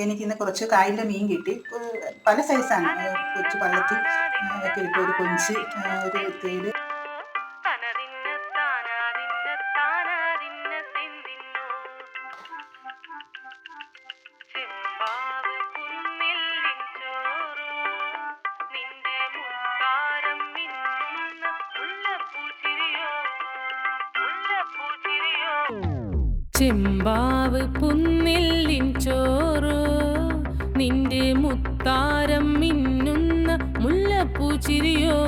എനിക്കിന്ന് കുറച്ച് കായലിലെ മീൻ കിട്ടി. പല സൈസാണ്. കൊച്ചു പള്ളത്തി ഒക്കെ ഇട്ട് ഒരു കൊഞ്ച്, ഒരു തേര്. ചെമ്പാവ് പുന്നെല്ലിൻ ചോറ്, നിന്റെ മുത്താരം മിന്നുന്ന മുല്ലപ്പൂച്ചിരിയോ.